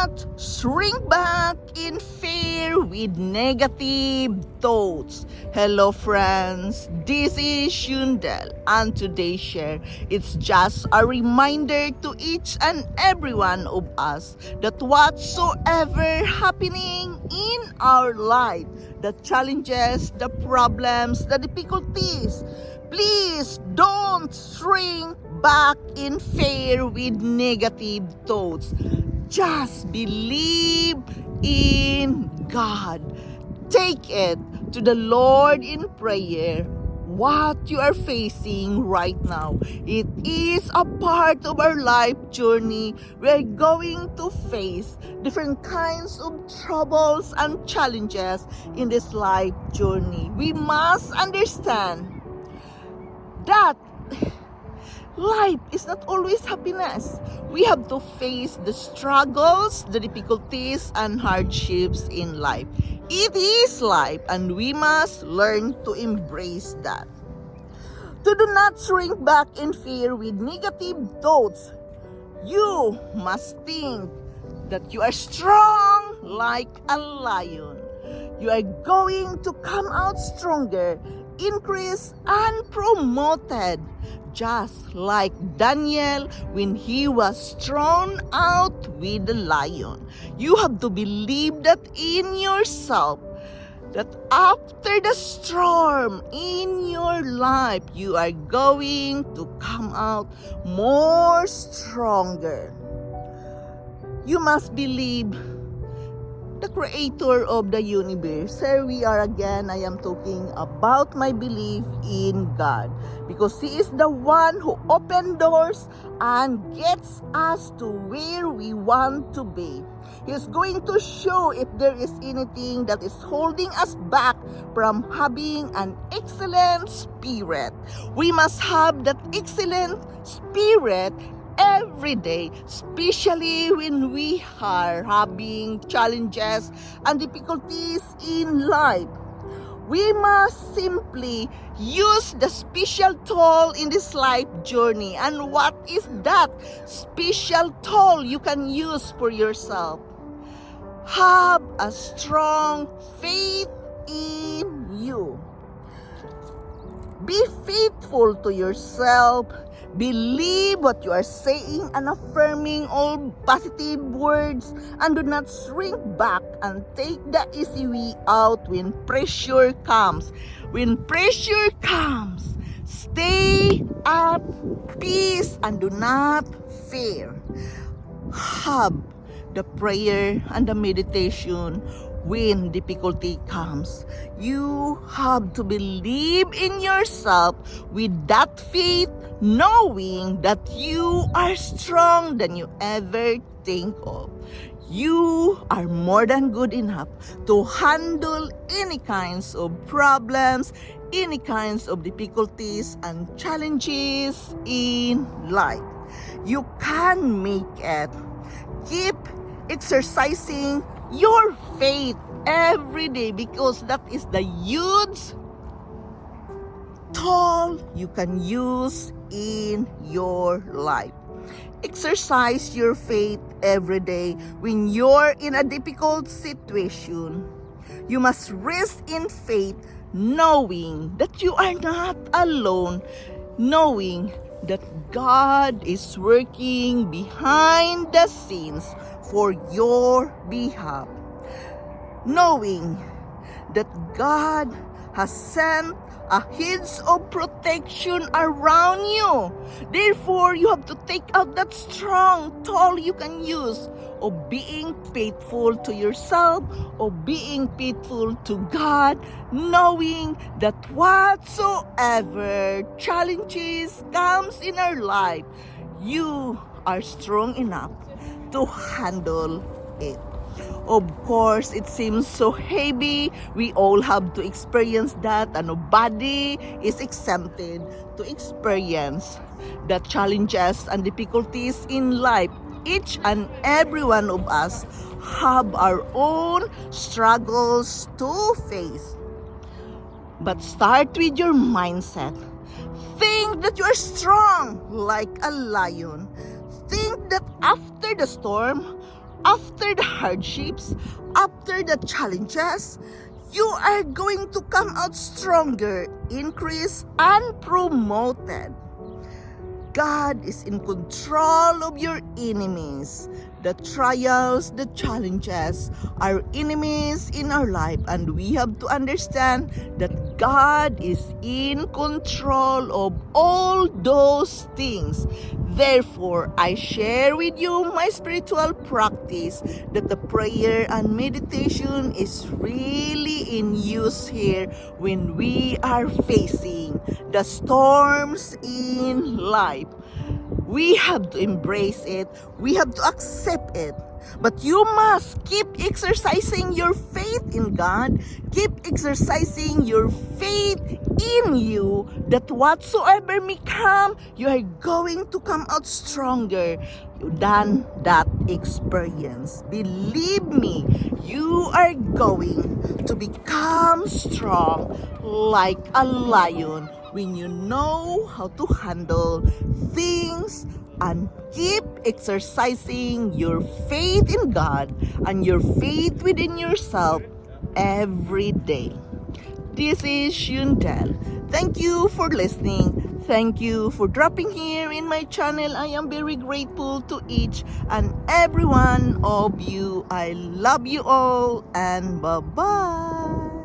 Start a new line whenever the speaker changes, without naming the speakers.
not shrink back in fear with negative thoughts. Hello friends, this is Shundel, and today's share, it's just a reminder to each and every one of us that whatsoever happening in our life, the challenges, the problems, the difficulties, please don't shrink back in fear with negative thoughts. Just believe in God. Take it to the Lord in prayer. What you are facing right now, it is a part of our life journey. We are going to face different kinds of troubles and challenges in this life journey. We must understand that life is not always happiness. We have to face the struggles, the difficulties, and hardships in life. It is life, and we must learn to embrace that. To do not shrink back in fear with negative thoughts. You must think that you are strong like a lion. You are going to come out stronger, increased, and promoted, just like Daniel when he was thrown out with the lion. You have to believe that in yourself, that after the storm in your life, you are going to come out more stronger. You must believe the creator of the universe. Here we are again. I am talking about my belief in God, because He is the one who opens doors and gets us to where we want to be. He is going to show if there is anything that is holding us back from having an excellent spirit. We must have that excellent spirit every day, especially when we are having challenges and difficulties in life. We must simply use the special tool in this life journey. And what is that special tool you can use for yourself? Have a strong faith in you. Be faithful to yourself. Believe what you are saying and affirming all positive words, and do not shrink back and take the easy way out when pressure comes. When pressure comes, stay at peace and do not fear. Have the prayer and the meditation when difficulty comes. You have to believe in yourself with that faith, knowing that you are strong than you ever think of. You are more than good enough to handle any kinds of problems, any kinds of difficulties and challenges in life. You can make it. Keep exercising your faith every day, because that is the huge tool you can use in your life. Exercise your faith every day when you're in a difficult situation. You must rest in faith, knowing that you are not alone, knowing that God is working behind the scenes for your behalf, knowing that God has sent a hedge of protection around you. Therefore, you have to take out that strong tool you can use of being faithful to yourself, of being faithful to God, knowing that whatsoever challenges comes in our life, you are strong enough to handle it. Of course, it seems so heavy. We all have to experience that, and nobody is exempted to experience the challenges and difficulties in life. Each and every one of us have our own struggles to face. But start with your mindset. Think that you are strong like a lion. Think that after the storm, after the hardships, after the challenges, you are going to come out stronger, increased, and promoted. God is in control of your enemies. The trials, the challenges are enemies in our life, and we have to understand that God is in control of all those things. Therefore, I share with you my spiritual practice that the prayer and meditation is really in use here when we are facing the storms in life. We have to embrace it. We have to accept it. But you must keep exercising your faith in God. Keep exercising your faith in you that whatsoever may come, you are going to come out stronger than that experience. Believe me, you are going to become strong like a lion when you know how to handle things and keep exercising your faith in God and your faith within yourself every day. This is Shundel. Thank you for listening. Thank you for dropping here in my channel. I am very grateful to each and every one of you. I love you all and bye-bye.